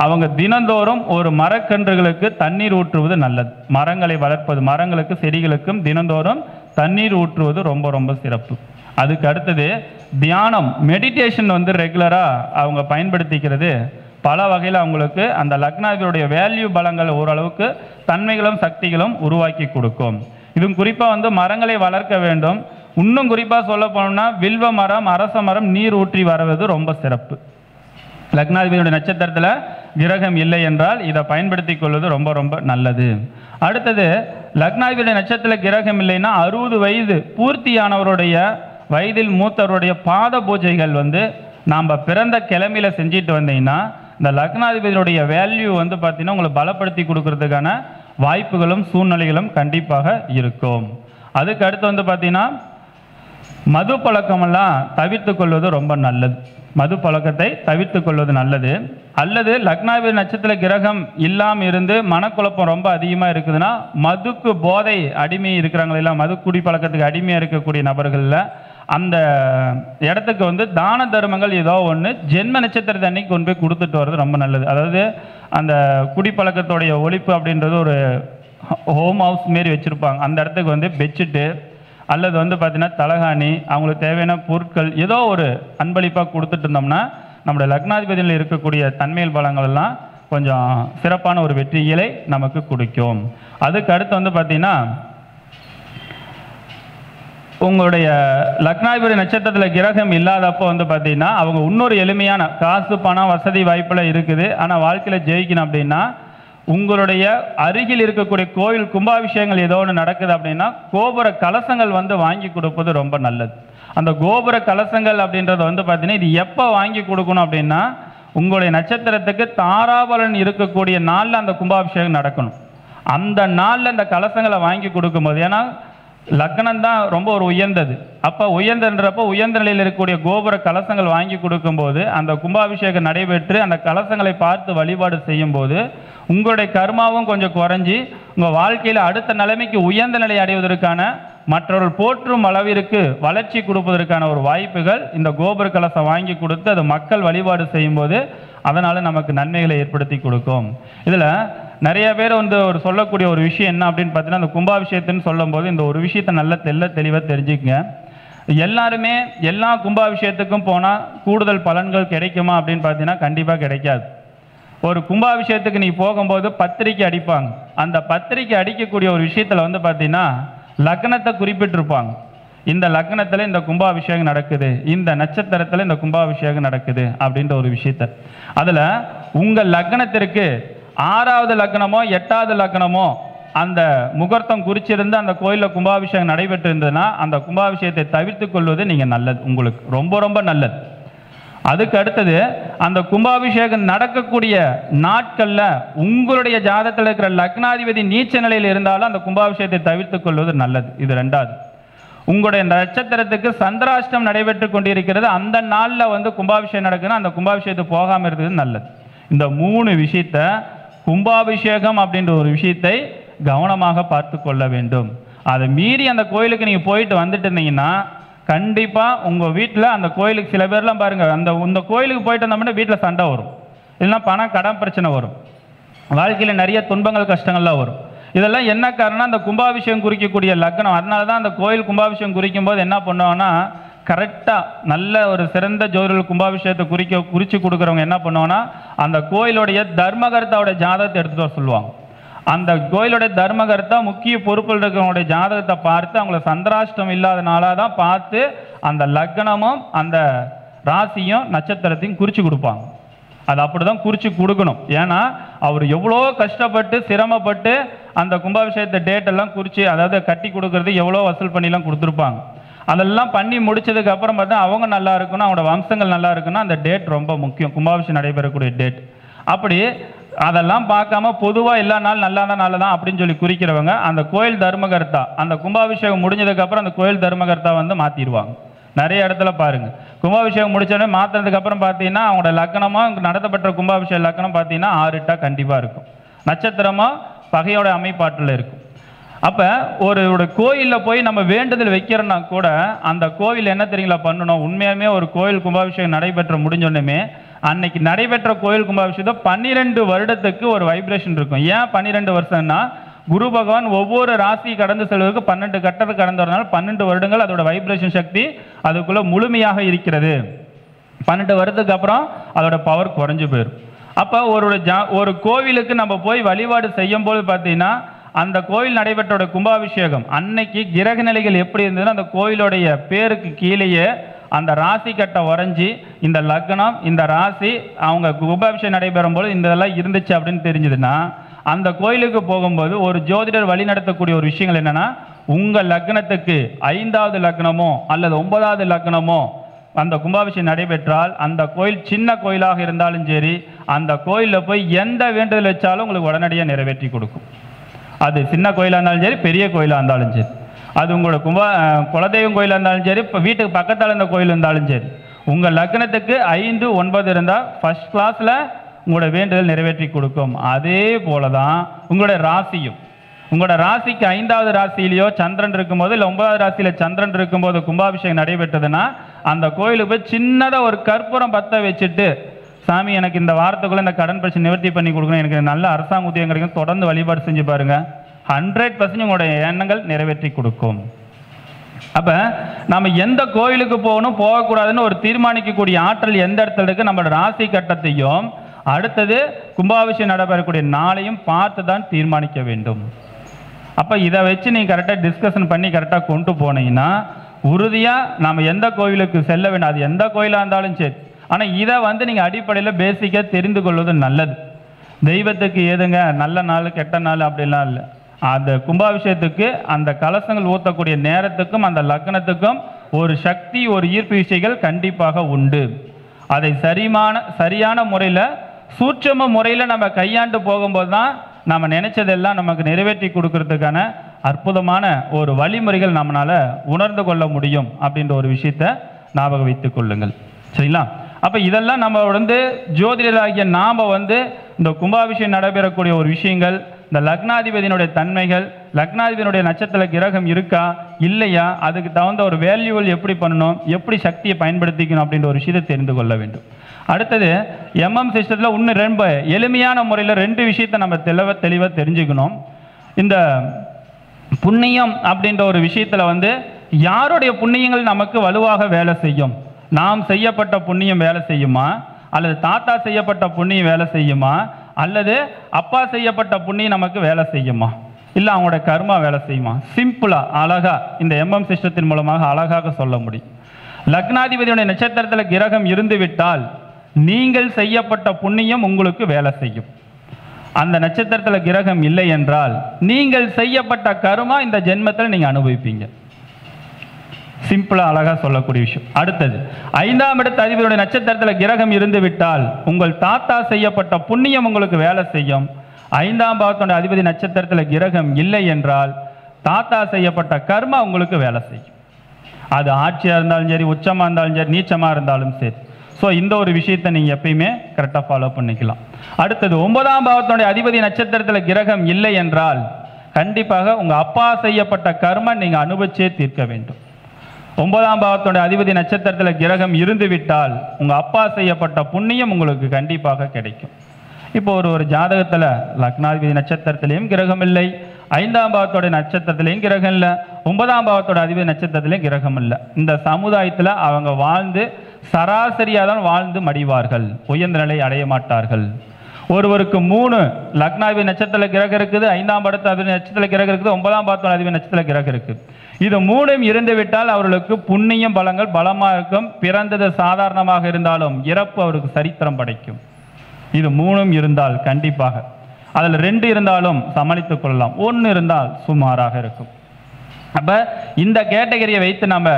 அவங்க தினந்தோறும் ஒரு மரக்கன்றுகளுக்கு தண்ணீர் ஊற்றுவது நல்லது. மரங்களை வளர்ப்பது, மரங்களுக்கு செடிகளுக்கும் தினந்தோறும் தண்ணீர் ஊற்றுவது ரொம்ப ரொம்ப சிறப்பு. அதுக்கு அடுத்தது தியானம், மெடிடேஷன் ரெகுலராக அவங்க பயன்படுத்திக்கிறது பல வகையில் அவங்களுக்கு அந்த லக்னாதிபதியுடைய வேல்யூ பலங்கள் ஓரளவுக்கு தன்மைகளும் சக்திகளும் உருவாக்கி கொடுக்கும். இதுவும் குறிப்பாக மரங்களை வளர்க்க வேண்டும். இன்னும் குறிப்பாக சொல்ல போனோம்னா வில்வ மரம், அரச மரம் நீர் ஊற்றி வருவது ரொம்ப சிறப்பு. லக்னாதிபதியுடைய நட்சத்திரத்தில் கிரகம் இல்லை என்றால் இதை பயன்படுத்தி கொள்வது ரொம்ப ரொம்ப நல்லது. அடுத்தது லக்னாதிபதியுடைய நட்சத்திரத்தில் கிரகம் இல்லைன்னா 60 வயது பூர்த்தியானவருடைய வயதில் மூத்தவருடைய பாத பூஜைகள் நாம் பிறந்த கிழமையில் செஞ்சுட்டு வந்தீங்கன்னா இந்த லக்னாதிபதியுடைய வேல்யூ பார்த்தீங்கன்னா உங்களை பலப்படுத்தி கொடுக்கறதுக்கான வாய்ப்புகளும் சூழ்நிலைகளும் கண்டிப்பாக இருக்கும். அதுக்கு அடுத்து பார்த்தீங்கன்னா மது பழக்கமெல்லாம் தவிர்த்து கொள்வது ரொம்ப நல்லது. மது பழக்கத்தை தவிர்த்து கொள்வது நல்லது. அல்லது லக்னாதிபதி நட்சத்திர கிரகம் இல்லாமல் இருந்து மனக்குழப்பம் ரொம்ப அதிகமாக இருக்குதுன்னா மதுக்கு போதை அடிமை இருக்கிறாங்களா, மது குடி பழக்கத்துக்கு அடிமையாக இருக்கக்கூடிய நபர்களில் அந்த இடத்துக்கு தான தர்மங்கள் ஏதோ ஒன்று ஜென்ம நட்சத்திரத்தை அன்னைக்கு கொண்டு போய் கொடுத்துட்டு வர்றது ரொம்ப நல்லது. அதாவது அந்த குடிப்பழக்கத்தோடைய ஒழிப்பு அப்படின்றது ஒரு ஹோம் ஹவுஸ் மாரி வச்சுருப்பாங்க. அந்த இடத்துக்கு பெட்ஷீட்டு அல்லது பார்த்தீங்கன்னா தலகாணி, அவங்களுக்கு தேவையான பொருட்கள் ஏதோ ஒரு அன்பளிப்பாக கொடுத்துட்டு இருந்தோம்னா நம்முடைய லக்னாதிபதியில் இருக்கக்கூடிய தன்மையல் பலங்கள் எல்லாம் கொஞ்சம் சிறப்பான ஒரு வெற்றிகளை நமக்கு கொடுக்கும். அதுக்கு அடுத்து பார்த்தீங்கன்னா உங்களுடைய லக்னாதிபதி நட்சத்திரத்தில் கிரகம் இல்லாதப்போ பார்த்தீங்கன்னா அவங்க இன்னொரு எளிமையான காசு பணம் வசதி வாய்ப்பில் இருக்குது. ஆனால் வாழ்க்கையில் ஜெயிக்கணும் அப்படின்னா உங்களுடைய அருகில் இருக்கக்கூடிய கோயில் கும்பாபிஷேகங்கள் ஏதோ ஒன்று நடக்குது அப்படின்னா கோபுர கலசங்கள் வாங்கி கொடுப்பது ரொம்ப நல்லது. அந்த கோபுர கலசங்கள் அப்படின்றது பார்த்தீங்கன்னா இது எப்போ வாங்கி கொடுக்கணும் அப்படின்னா உங்களுடைய நட்சத்திரத்துக்கு தாராபலன் இருக்கக்கூடிய நாளில் அந்த கும்பாபிஷேகம் நடக்கணும். அந்த நாளில் அந்த கலசங்களை வாங்கி கொடுக்கும்போது, ஏன்னா லக்னம் தான் ரொம்ப ஒரு உயர்ந்தது. அப்போ உயர்ந்தன்றப்போ உயர்ந்த நிலையில் இருக்கக்கூடிய கோபுர கலசங்கள் வாங்கி கொடுக்கும்போது அந்த கும்பாபிஷேகம் நடைபெற்று அந்த கலசங்களை பார்த்து வழிபாடு செய்யும்போது உங்களுடைய கர்மாவும் கொஞ்சம் குறைஞ்சி உங்கள் வாழ்க்கையில் அடுத்த நிலைமைக்கு உயர்ந்த நிலை அடைவதற்கான மற்றவர்கள் போற்றும் அளவிற்கு வளர்ச்சி கொடுப்பதற்கான ஒரு வாய்ப்புகள் இந்த கோபுர கலசம் வாங்கி கொடுத்து அது மக்கள் வழிபாடு செய்யும்போது அதனால் நமக்கு நன்மைகளை ஏற்படுத்தி கொடுக்கும். இதில் நிறைய பேர் ஒரு சொல்லக்கூடிய ஒரு விஷயம் என்ன அப்படின்னு பார்த்தீங்கன்னா, அந்த கும்பாபிஷேகத்துன்னு சொல்லும் போது இந்த ஒரு விஷயத்தை நல்ல தெளிவாக தெரிஞ்சுக்கங்க. எல்லாருமே எல்லா கும்பாபிஷேகத்துக்கும் போனால் கூடுதல் பலன்கள் கிடைக்குமா அப்படின்னு பார்த்தீங்கன்னா கண்டிப்பாக கிடைக்காது. ஒரு கும்பாபிஷேகத்துக்கு நீ போகும்போது பத்திரிக்கை அடிப்பாங்க. அந்த பத்திரிக்கை அடிக்கக்கூடிய ஒரு விஷயத்தில் வந்து பார்த்தீங்கன்னா லக்னத்தை குறிப்பிட்டிருப்பாங்க. இந்த லக்னத்தில் இந்த கும்பாபிஷேகம் நடக்குது, இந்த நட்சத்திரத்தில் இந்த கும்பாபிஷேகம் நடக்குது அப்படின்ற ஒரு விஷயத்த. அதில் உங்கள் லக்னத்திற்கு 6வது லக்னமோ 8வது லக்னமோ அந்த முகூர்த்தம் குறிச்சிருந்து அந்த கோயிலில் கும்பாபிஷேகம் நடைபெற்று இருந்ததுன்னா அந்த கும்பாபிஷேகத்தை தவிர்த்து கொள்வது நீங்கள் நல்லது, உங்களுக்கு ரொம்ப ரொம்ப நல்லது. அதுக்கு அடுத்தது அந்த கும்பாபிஷேகம் நடக்கக்கூடிய நாட்களில் உங்களுடைய ஜாதகத்தில் இருக்கிற லக்னாதிபதி நீச்ச நிலையில் இருந்தாலும் அந்த கும்பாபிஷேகத்தை தவிர்த்து கொள்வது நல்லது. இது 2வது. உங்களுடைய நட்சத்திரத்துக்கு சந்திராஷ்டம் நடைபெற்று கொண்டிருக்கிறது, அந்த நாளில் வந்து கும்பாபிஷேகம் நடக்குதுன்னா அந்த கும்பாபிஷேகத்துக்கு போகாமல் இருக்கிறது நல்லது. இந்த 3 விஷயத்த கும்பாபிஷேகம் அப்படின்ற ஒரு விஷயத்தை கவனமாக பார்த்து கொள்ள வேண்டும். அதை மீறி அந்த கோயிலுக்கு நீங்கள் போயிட்டு வந்துட்டு இருந்தீங்கன்னா கண்டிப்பாக உங்கள் வீட்டில் அந்த கோயிலுக்கு சில பேர்லாம் பாருங்கள், இந்த கோயிலுக்கு போயிட்டு வந்தோம்னா வீட்டில் சண்டை வரும், இல்லைன்னா பணம் கடன் பிரச்சனை வரும், வாழ்க்கையில் நிறைய துன்பங்கள் கஷ்டங்கள்லாம் வரும். இதெல்லாம் என்ன காரணம்? அந்த கும்பாபிஷேகம் குறிக்கக்கூடிய லக்னம். அதனால தான் அந்த கோயில் கும்பாபிஷேகம் குறிக்கும் போது என்ன பண்ணுவாங்கன்னா கரெக்டாக நல்ல ஒரு சிறந்த ஜோதிடர்கள் கும்பாபிஷேகத்தை குறித்து கொடுக்குறவங்க என்ன பண்ணுவாங்கன்னா அந்த கோயிலுடைய தர்மகர்த்தாவோட ஜாதகத்தை எடுத்துகிட்டு வர சொல்லுவாங்க. அந்த கோயிலுடைய தர்மகர்த்தா முக்கிய பொறுப்பில் இருக்கிறவங்களுடைய ஜாதகத்தை பார்த்து அவங்கள சந்திராஷ்டம் இல்லாதனால தான் பார்த்து அந்த லக்னமும் அந்த ராசியும் நட்சத்திரத்தையும் குறித்து கொடுப்பாங்க. அது அப்படி தான் குறித்து கொடுக்கணும். ஏன்னா அவர் எவ்வளோ கஷ்டப்பட்டு சிரமப்பட்டு அந்த கும்பாபிஷேகத்தை டேட்டெல்லாம் குறித்து, அதாவது கட்டி கொடுக்கறது எவ்வளோ வசூல் பண்ணிலாம் கொடுத்துருப்பாங்க. அதெல்லாம் பண்ணி முடிச்சதுக்கு அப்புறம் பார்த்தா அவங்க நல்லா இருக்கணும், அவங்களோட வம்சங்கள் நல்லா இருக்குன்னா அந்த டேட் ரொம்ப முக்கியம், கும்பாபிஷேகம் நடைபெறக்கூடிய டேட். அப்படி அதெல்லாம் பார்க்காம பொதுவாக எல்லா நாள் நல்லா தான் நல்லதான் அப்படின்னு சொல்லி குறிக்கிறவங்க அந்த கோயில் தர்மகர்த்தா அந்த கும்பாபிஷேகம் முடிஞ்சதுக்கப்புறம் அந்த கோயில் தர்மகர்த்தா வந்து மாற்றிடுவாங்க. நிறைய இடத்துல பாருங்கள், கும்பாபிஷேகம் முடிச்சோடனே மாற்றினதுக்கப்புறம் பார்த்தீங்கன்னா அவங்களோட லக்னமாக நடத்தப்பட்ட கும்பாபிஷேக லக்னம் பார்த்தீங்கன்னா 6 கண்டிப்பாக இருக்கும், நட்சத்திரமாக பகையோட அமைப்பாட்டில் இருக்கும். அப்போ ஒரு கோயிலில் போய் நம்ம வேண்டுதல் வைக்கிறோன்னா கூட அந்த கோவில் என்ன தெரியுங்களா பண்ணணும்? உண்மையாலுமே ஒரு கோயில் கும்பாபிஷேகம் நடைபெற்ற முடிஞ்சோடனே அன்னைக்கு நடைபெற்ற கோயில் கும்பாபிஷேகம் 12 வருடத்துக்கு ஒரு வைப்ரேஷன் இருக்கும். ஏன் 12 வருஷம்னா குரு பகவான் ஒவ்வொரு ராசி கடந்து செல்வதற்கு 12 கட்டத்தை கடந்து வரனால 12 வருடங்கள் அதோட வைப்ரேஷன் சக்தி அதுக்குள்ள முழுமையாக இருக்கிறது. 12 வருடத்துக்கு அப்புறம் அதோட பவர் குறைஞ்சு போயிடும். அப்போ ஒரு கோவிலுக்கு நம்ம போய் வழிபாடு செய்யும் போது பார்த்தீங்கன்னா அந்த கோயில் நடைபெற்ற கும்பாபிஷேகம் அன்னைக்கு கிரக நிலைகள் எப்படி இருந்ததுன்னா அந்த கோயிலுடைய பேருக்கு கீழேயே அந்த ராசி கட்டை வரைஞ்சி இந்த லக்னம் இந்த ராசி அவங்க கும்பாபிஷேகம் நடைபெறும் போது இந்த இதெல்லாம் இருந்துச்சு அப்படின்னு தெரிஞ்சதுன்னா அந்த கோயிலுக்கு போகும்போது ஒரு ஜோதிடர் வழி நடத்தக்கூடிய ஒரு விஷயங்கள் என்னென்னா உங்கள் லக்னத்துக்கு 5வது லக்னமோ அல்லது 9வது லக்னமோ அந்த கும்பாபிஷேகம் நடைபெற்றால் அந்த கோயில் சின்ன கோயிலாக இருந்தாலும் சரி அந்த கோயிலில் போய் எந்த வேண்டுதல் வச்சாலும் உங்களுக்கு உடனடியாக நிறைவேற்றி கொடுக்கும். அது சின்ன கோயிலாக இருந்தாலும் சரி பெரிய கோயிலாக இருந்தாலும் சரி, அது உங்களோட குலதெய்வம் கோயிலாக இருந்தாலும் சரி, இப்போ வீட்டுக்கு பக்கத்தில் இருந்த கோயில் இருந்தாலும் சரி, உங்கள் லக்னத்துக்கு 5, 9 இருந்தால் ஃபர்ஸ்ட் கிளாஸில் உங்களோட வேண்டுதல் நிறைவேற்றி கொடுக்கும். அதே போல தான் உங்களோட ராசியும், உங்களோட ராசிக்கு 5வது ராசியிலையோ சந்திரன் இருக்கும்போது இல்லை 9வது ராசியில் சந்திரன் இருக்கும்போது கும்பாபிஷேகம் நடைபெற்றதுன்னா அந்த கோயிலுக்கு போய் சின்னதாக ஒரு கற்பூரம் பற்ற வச்சுட்டு சாமி எனக்கு இந்த வாரத்துக்குள்ளே இந்த கடன் பிரச்சனை நிவர்த்தி பண்ணி கொடுக்கணும், எனக்கு நல்ல அரசாங்க உத்தியோகம் கிடைக்கும், தொடர்ந்து வழிபாடு செஞ்சு பாருங்கள், 100% உங்களுடைய எண்ணங்கள் நிறைவேற்றி கொடுக்கும். அப்போ நம்ம எந்த கோயிலுக்கு போகணும் போகக்கூடாதுன்னு ஒரு தீர்மானிக்கக்கூடிய ஆற்றல் எந்த இடத்துல இருக்குது? நம்மளோட ராசி கட்டத்தையும் அடுத்தது கும்பாபிஷேகம் நடைபெறக்கூடிய நாளையும் பார்த்து தான் தீர்மானிக்க வேண்டும். அப்போ இதை வச்சு நீங்கள் கரெக்டாக டிஸ்கஷன் பண்ணி கரெக்டாக கொண்டு போனீங்கன்னா உறுதியாக நம்ம எந்த கோவிலுக்கு செல்ல வேண்டும், அது எந்த கோயிலாக இருந்தாலும் சரி. ஆனால் இதை வந்து நீங்கள் அடிப்படையில் பேசிக்காக தெரிந்து கொள்வது நல்லது. தெய்வத்துக்கு ஏதுங்க நல்ல நாள் கெட்ட நாள் அப்படிலாம் இல்லை. அந்த கும்பாபிஷேகத்துக்கு அந்த கலசங்கள் ஊற்றக்கூடிய நேரத்துக்கும் அந்த லக்னத்துக்கும் ஒரு சக்தி ஒரு ஈர்ப்பு விசைகள் கண்டிப்பாக உண்டு. அதை சரியான முறையில் சூட்சம முறையில் நம்ம கையாண்டு போகும்போது தான் நம்ம நினைச்சதெல்லாம் நமக்கு நிறைவேற்றி கொடுக்கறதுக்கான அற்புதமான ஒரு வழிமுறைகள் நம்மளால் உணர்ந்து கொள்ள முடியும் அப்படின்ற ஒரு விஷயத்தை ஞாபகம் வைத்துக் கொள்ளுங்கள். சரிங்களா? அப்போ இதெல்லாம் நம்ம வந்து ஜோதிடராகிய நாம் வந்து இந்த கும்பாபிஷேகம் நடைபெறக்கூடிய ஒரு விஷயங்கள், இந்த லக்னாதிபதியினுடைய தன்மைகள், லக்னாதிபதியினுடைய நட்சத்திர கிரகம் இருக்கா இல்லையா, அதுக்கு தகுந்த ஒரு வேல்யூவல் எப்படி பண்ணணும், எப்படி சக்தியை பயன்படுத்திக்கணும் அப்படின்ற ஒரு விஷயத்தை தெரிந்து கொள்ள வேண்டும். அடுத்தது எம்எம் சிஸ்டத்தில் இன்னும் ரொம்ப எளிமையான முறையில் 2 விஷயத்தை நம்ம தெளிவாக தெரிஞ்சுக்கணும். இந்த புண்ணியம் அப்படின்ற ஒரு விஷயத்தில் வந்து யாருடைய புண்ணியங்கள் நமக்கு வலுவாக வேலை செய்யும்? நாம் செய்யப்பட்ட புண்ணியம் வேலை செய்யுமா, அல்லது தாத்தா செய்யப்பட்ட புண்ணியம் வேலை செய்யுமா, அல்லது அப்பா செய்யப்பட்ட புண்ணியம் நமக்கு வேலை செய்யுமா, இல்லை அவங்களோட கர்மா வேலை செய்யுமா? சிம்பிளாக அழகாக இந்த எம்எம் சிஸ்டத்தின் மூலமாக அழகாக சொல்ல முடியும். லக்னாதிபதியுடைய நட்சத்திரத்தில் கிரகம் இருந்து விட்டால் நீங்கள் செய்யப்பட்ட புண்ணியம் உங்களுக்கு வேலை செய்யும். அந்த நட்சத்திரத்தில் கிரகம் இல்லை என்றால் நீங்கள் செய்யப்பட்ட கர்மா இந்த ஜென்மத்தில் நீங்கள் அனுபவிப்பீங்க. சிம்பிளாக அழகாக சொல்லக்கூடிய விஷயம். அடுத்தது 5ஆம் இடத்து அதிபதியுடைய நட்சத்திரத்தில் கிரகம் இருந்து விட்டால் உங்கள் தாத்தா செய்யப்பட்ட புண்ணியம் உங்களுக்கு வேலை செய்யும். 5ஆம் பாவத்துடைய அதிபதி நட்சத்திரத்தில் கிரகம் இல்லை என்றால் தாத்தா செய்யப்பட்ட கர்மா உங்களுக்கு வேலை செய்யும். அது ஆட்சியாக இருந்தாலும் சரி, உச்சமாக இருந்தாலும் சரி, நீச்சமாக இருந்தாலும் சரி. ஸோ இந்த ஒரு விஷயத்தை நீங்கள் எப்பயுமே கரெக்டாக ஃபாலோ பண்ணிக்கலாம். அடுத்தது 9ஆம் பாவத்துடைய அதிபதி நட்சத்திரத்தில் கிரகம் இல்லை என்றால் கண்டிப்பாக உங்கள் அப்பா செய்யப்பட்ட கர்ம நீங்கள் அனுபவிச்சே தீர்க்க வேண்டும். 9ஆம் பாவத்துடைய அதிபதி நட்சத்திரத்தில் கிரகம் இருந்து விட்டால் உங்கள் அப்பா செய்யப்பட்ட புண்ணியம் உங்களுக்கு கண்டிப்பாக கிடைக்கும். இப்போ ஒரு ஜாதகத்தில் லக்னாதிபதி நட்சத்திரத்திலையும் கிரகம் இல்லை, 5ஆம் பாவத்தோட நட்சத்திரத்திலையும் கிரகம் இல்லை, 9ஆம் பாவத்தோட அதிபதி நட்சத்திரத்திலையும் கிரகம் இல்லை. இந்த சமுதாயத்தில் அவங்க வாழ்ந்து சராசரியாக தான் வாழ்ந்து மடிவார்கள், உயர்ந்த நிலை அடைய மாட்டார்கள். ஒருவருக்கு 3 லக்னாதிபதி நட்சத்திரத்தில் கிரகம் இருக்குது, 5ஆம் பாவத்து அதிபதி நட்சத்திரத்தில் கிரகம் இருக்குது, 9ஆம் பாவத்தோட அதிபதி நட்சத்திரத்தில் கிரகம் இருக்குது. இது 3ம் இருந்து விட்டால் அவர்களுக்கு புண்ணியம் பலங்கள் பலமாக இருக்கும். பிறந்தது சாதாரணமாக இருந்தாலும் இறப்பு அவருக்கு சரித்திரம் படைக்கும். இது 3ம் இருந்தால் கண்டிப்பாக, அதில் 2 இருந்தாலும் சமாளித்துக் கொள்ளலாம், 1 இருந்தால் சுமாராக இருக்கும். அப்போ இந்த கேட்டகரியை வைத்து நம்ம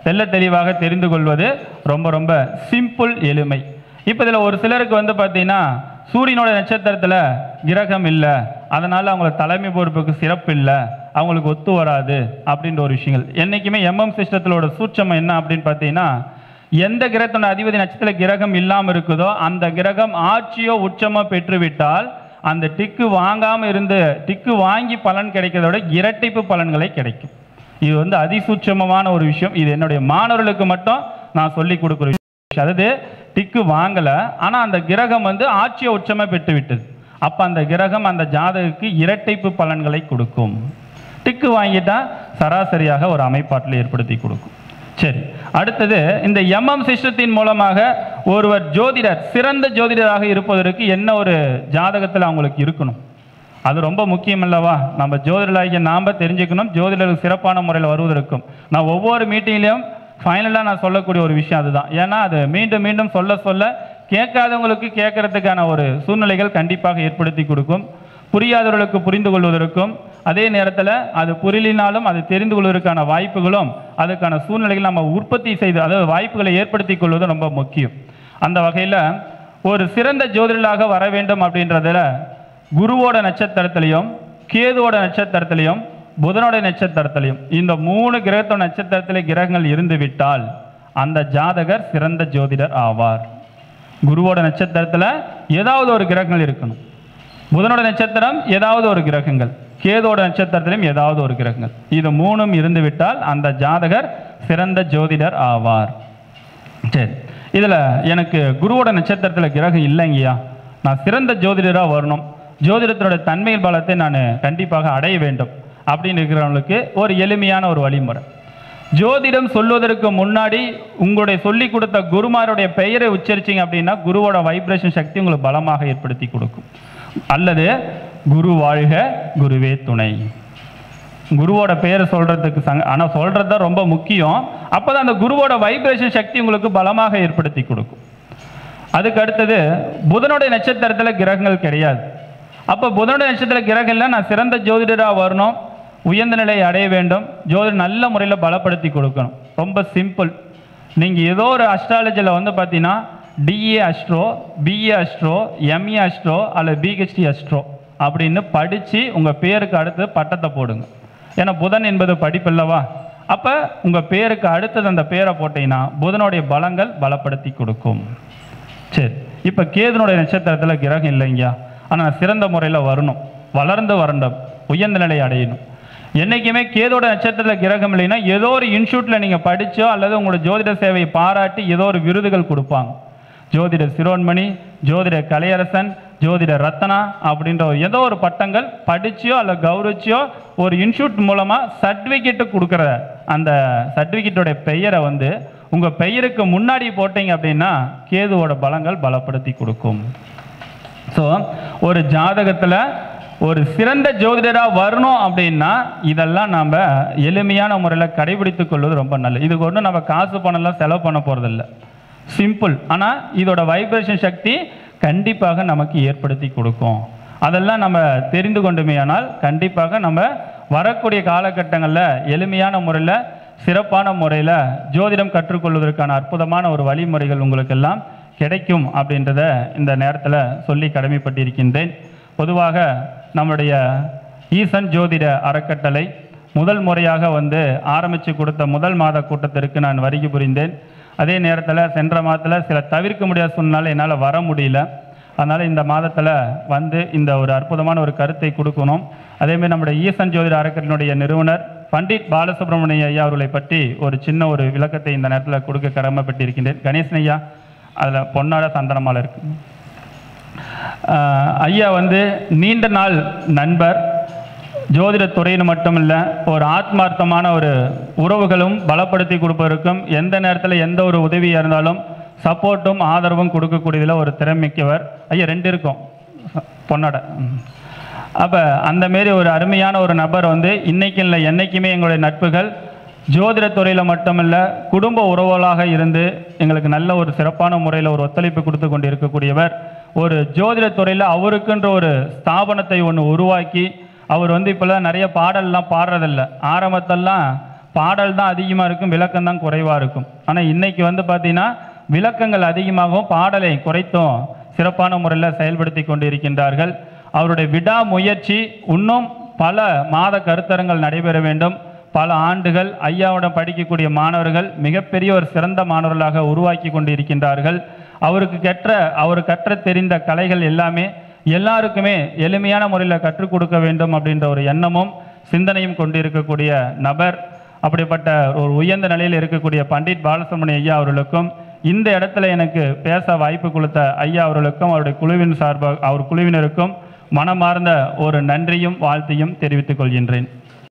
தெல்ல தெளிவாக தெரிந்து கொள்வது ரொம்ப ரொம்ப சிம்பிள், எளிமை. இப்போ இதில் ஒரு சிலருக்கு பார்த்தீங்கன்னா சூரியனோட நட்சத்திரத்தில் கிரகம் இல்லை, அதனால் அவங்களுக்கு தலைமை பொறுப்புக்கு சிறப்பு இல்லை, அவங்களுக்கு ஒத்து வராது அப்படின்ற ஒரு விஷயங்கள். என்றைக்குமே எம்எம் சிஸ்டத்திலோட சூட்சம் என்ன அப்படின்னு பார்த்தீங்கன்னா, எந்த கிரகத்தோட அதிபதி நட்சத்திர கிரகம் இல்லாமல் இருக்குதோ அந்த கிரகம் ஆட்சியோ உச்சமோ பெற்றுவிட்டால் அந்த டிக்கு வாங்காமல் இருந்து டிக்கு வாங்கி பலன் கிடைக்கிறதோட இரட்டிப்பு பலன்களை கிடைக்கும். இது அதிசூட்சமமான ஒரு விஷயம். இது என்னுடைய மாணவர்களுக்கு மட்டும் நான் சொல்லி கொடுக்குற விஷயம். அதாவது டிக்கு வாங்கலை, ஆனால் அந்த கிரகம் ஆட்சியோ உச்சமாக பெற்று விட்டது. அப்போ அந்த கிரகம் அந்த ஜாதகருக்கு இரட்டிப்பு பலன்களை கொடுக்கும். டிக்கு வாங்கிட்டா சராசரியாக ஒரு அமைப்பாட்டில் ஏற்படுத்தி கொடுக்கும். சரி, அடுத்தது இந்த எம்எம் சிஸ்டத்தின் மூலமாக ஒருவர் ஜோதிடர் சிறந்த ஜோதிடராக இருப்பதற்கு என்ன ஒரு ஜாதகத்தில் அவங்களுக்கு இருக்கணும், அது ரொம்ப முக்கியம் அல்லவா? நம்ம ஜோதிடராகிய நாம் தெரிஞ்சுக்கணும். ஜோதிடருக்கு சிறப்பான முறையில் வருவதற்கும் நான் ஒவ்வொரு மீட்டிங்லேயும் ஃபைனலாக நான் சொல்லக்கூடிய ஒரு விஷயம் அதுதான். ஏன்னா அது மீண்டும் மீண்டும் சொல்ல சொல்ல கேட்காதவங்களுக்கு கேட்கறதுக்கான ஒரு சூழ்நிலைகள் கண்டிப்பாக ஏற்படுத்தி கொடுக்கும். புரியாதவர்களுக்கு புரிந்து கொள்வதற்கும், அதே நேரத்தில் அது புரியலினாலும் அது தெரிந்து கொள்வதற்கான வாய்ப்புகளும் அதுக்கான சூழ்நிலைகள் நம்ம உற்பத்தி செய்து, அதாவது வாய்ப்புகளை ஏற்படுத்தி கொள்வது ரொம்ப முக்கியம். அந்த வகையில் ஒரு சிறந்த ஜோதிடராக வர வேண்டும் அப்படின்றதில் குருவோட நட்சத்திரத்திலையும் கேதுவோட நட்சத்திரத்திலையும் புதனோட நட்சத்திரத்திலையும் இந்த 3 கிரகத்தோட நட்சத்திரத்திலே கிரகங்கள் இருந்து விட்டால் அந்த ஜாதகர் சிறந்த ஜோதிடர் ஆவார். குருவோட நட்சத்திரத்தில் ஏதாவது ஒரு கிரகங்கள் இருக்கணும், புதனோட நட்சத்திரம் ஏதாவது ஒரு கிரகங்கள், கேதோட நட்சத்திரத்திலும் ஏதாவது ஒரு கிரகங்கள், இது 3ம் இருந்து விட்டால் அந்த ஜாதகர் சிறந்த ஜோதிடர் ஆவார். சரி, இதில் எனக்கு குருவோட நட்சத்திரத்தில் கிரகம் இல்லைங்கய்யா, நான் சிறந்த ஜோதிடராக வரணும், ஜோதிடத்தினோட தன்மையில் பலத்தை நான் கண்டிப்பாக அடைய வேண்டும் அப்படின்னு இருக்கிறவங்களுக்கு ஒரு எளிமையான ஒரு வழிமுறை. ஜோதிடம் சொல்வதற்கு முன்னாடி உங்களுடைய சொல்லி கொடுத்த குருமாருடைய பெயரை உச்சரிச்சிங்க அப்படின்னா குருவோட வைப்ரேஷன் சக்தி உங்களுக்கு பலமாக ஏற்படுத்தி கொடுக்கும். அல்லது குரு வாழ்க குருவே துணை, குருவோட பெயரை சொல்கிறதுக்கு ஆனால் சொல்கிறது தான் ரொம்ப முக்கியம். அப்போ தான் அந்த குருவோட வைப்ரேஷன் சக்தி உங்களுக்கு பலமாக ஏற்படுத்தி கொடுக்கும். அதுக்கு அடுத்தது புதனுடைய நட்சத்திரத்தில் கிரகங்கள் கிடையாது. அப்போ புதனுடைய நட்சத்திர கிரகம்ல நான் சிறந்த ஜோதிடராக வரணும், உயர்ந்த நிலையை அடைய வேண்டும், ஜோதிடர் நல்ல முறையில் பலப்படுத்தி கொடுக்கணும். ரொம்ப சிம்பிள். நீங்கள் ஏதோ ஒரு அஸ்ட்ராலஜியில் பார்த்தீங்கன்னா DA astro, BA astro, MA astro அல்லது பிஹெச்டி அஸ்ட்ரோ அப்படின்னு படித்து உங்கள் பேருக்கு அடுத்து பட்டத்தை போடுங்க. ஏன்னா புதன் என்பது படிப்பில்லவா? அப்போ உங்கள் பேருக்கு அடுத்தது அந்த பேரை போட்டிங்கன்னா புதனுடைய பலங்கள் பலப்படுத்தி கொடுக்கும். சரி, இப்போ கேதுனுடைய நட்சத்திரத்தில் கிரகம் இல்லைங்கயா, ஆனால் சிறந்த முறையில் வரணும், வளர்ந்து வரணும், உயர்ந்த நிலை அடையணும். என்றைக்குமே கேதோட நட்சத்திரத்தில் கிரகம் இல்லைன்னா ஏதோ ஒரு இன்ஸ்டியூட்டில் நீங்கள் படித்தோ அல்லது உங்களோட ஜோதிட சேவையை பாராட்டி ஏதோ ஒரு விருதுகள் கொடுப்பாங்க. ஜோதிட சிரோன்மணி, ஜோதிட கலையரசன், ஜோதிட ரத்னா அப்படின்ற ஏதோ ஒரு பட்டங்கள் படிச்சியோ அல்ல கௌரவிச்சியோ ஒரு இன்ஸ்டியூட் மூலமாக சர்டிஃபிகேட்டு கொடுக்குற அந்த சர்டிஃபிகேட்டோடைய பெயரை வந்து உங்கள் பெயருக்கு முன்னாடி போட்டீங்க அப்படின்னா கேதுவோட பலங்கள் பலப்படுத்தி கொடுக்கும். ஸோ ஒரு ஜாதகத்தில் ஒரு சிறந்த ஜோதிடராக வரணும் அப்படின்னா இதெல்லாம் நாம் எளிமையான முறையில் கடைபிடித்து கொள்வது ரொம்ப நல்லது. இதுக்கு ஒன்றும் நம்ம காசு பணம்லாம் செலவு பண்ண போகிறதில்ல, சிம்பிள். ஆனால் இதோட வைப்ரேஷன் சக்தி கண்டிப்பாக நமக்கு ஏற்படுத்தி கொடுக்கும். அதெல்லாம் நம்ம தெரிந்து கொண்டுமேயானால் கண்டிப்பாக நம்ம வரக்கூடிய காலகட்டங்களில் எளிமையான முறையில் சிறப்பான முறையில் ஜோதிடம் கற்றுக்கொள்வதற்கான அற்புதமான ஒரு வழிமுறைகள் உங்களுக்கெல்லாம் கிடைக்கும் அப்படின்றத இந்த நேரத்தில் சொல்லி கடமைப்பட்டிருக்கின்றேன். பொதுவாக நம்முடைய ஈசன் ஜோதிட அறக்கட்டளை முதல் முறையாக வந்து ஆரம்பித்து கொடுத்த முதல் மாத கூட்டத்திற்கு நான் வருகை புரிந்தேன். அதே நேரத்தில் சென்ற மாதத்தில் சில தவிர்க்க முடியாத சூழ்நிலை என்னால் வர முடியல. அதனால் இந்த மாதத்தில் வந்து இந்த ஒரு அற்புதமான ஒரு கருத்தை கொடுக்கணும். அதேமாதிரி நம்முடைய ஈசன் ஜோதிட அறக்கட்டளையினுடைய நிறுவனர் பண்டிட் பாலசுப்ரமணிய ஐயா அவர்களை பற்றி ஒரு சின்ன ஒரு விளக்கத்தை இந்த நேரத்தில் கொடுக்க கடமைப்பட்டிருக்கின்றேன். கணேசன் ஐயா அதில் பொன்னாட சந்தனமால இருக்கு. ஐயா வந்து நீண்ட நாள் நண்பர், ஜோதிட துறையில் மட்டுமில்லை ஒரு ஆத்மார்த்தமான ஒரு உறவுகளும் பலப்படுத்தி கொடுப்பதற்கும் எந்த நேரத்தில் எந்த ஒரு உதவியாக இருந்தாலும் சப்போர்ட்டும் ஆதரவும் கொடுக்கக்கூடியதில் ஒரு திறமிக்கவர். ஐயா 2 இருக்கும் பொன்னாட. அப்போ அந்தமாரி ஒரு அருமையான ஒரு நபர் வந்து இன்றைக்கும் இல்லை என்றைக்குமே எங்களுடைய நட்புகள் ஜோதிடத்துறையில் மட்டுமல்ல குடும்ப உறவுகளாக இருந்து எங்களுக்கு நல்ல ஒரு சிறப்பான முறையில் ஒரு ஒத்துழைப்பு கொடுத்து கொண்டு இருக்கக்கூடியவர். ஒரு ஜோதிடத்துறையில் அவருக்குன்ற ஒரு ஸ்தாபனத்தை ஒன்று உருவாக்கி அவர் வந்து இப்போல்லாம் நிறைய பாடல்லாம் பாடுறதில்ல. ஆரம்பத்தெல்லாம் பாடல் தான் அதிகமாக இருக்கும், விளக்கம் தான் குறைவாக இருக்கும். ஆனால் இன்றைக்கி வந்து பார்த்திங்கன்னா விளக்கங்கள் அதிகமாகவும் பாடலை குறைத்தும் சிறப்பான முறையில் செயல்படுத்தி கொண்டு இருக்கின்றார்கள். அவருடைய விடாமுயற்சி இன்னும் பல மாத கருத்தரங்கள் நடைபெற வேண்டும். பல ஆண்டுகள் ஐயாவுடன் படிக்கக்கூடிய மாணவர்கள் மிகப்பெரிய ஒரு சிறந்த மாணவர்களாக உருவாக்கி கொண்டு இருக்கின்றார்கள். அவர் கற்ற தெரிந்த கலைகள் எல்லாமே எல்லாருக்குமே எளிமையான முறையில் கற்றுக் கொடுக்க வேண்டும் அப்படின்ற ஒரு எண்ணமும் சிந்தனையும் கொண்டு இருக்கக்கூடிய நபர். அப்படிப்பட்ட ஒரு உயர்ந்த நிலையில் இருக்கக்கூடிய பண்டிட் பாலசுப்ரமணிய ஐயா அவர்களுக்கும் இந்த இடத்துல எனக்கு பேச வாய்ப்பு கொடுத்த ஐயா அவர்களுக்கும் அவருடைய குழுவின் சார்பாக அவர் குழுவினருக்கும் மனமார்ந்த ஒரு நன்றியும் வாழ்த்தையும் தெரிவித்துக் கொள்கின்றேன்.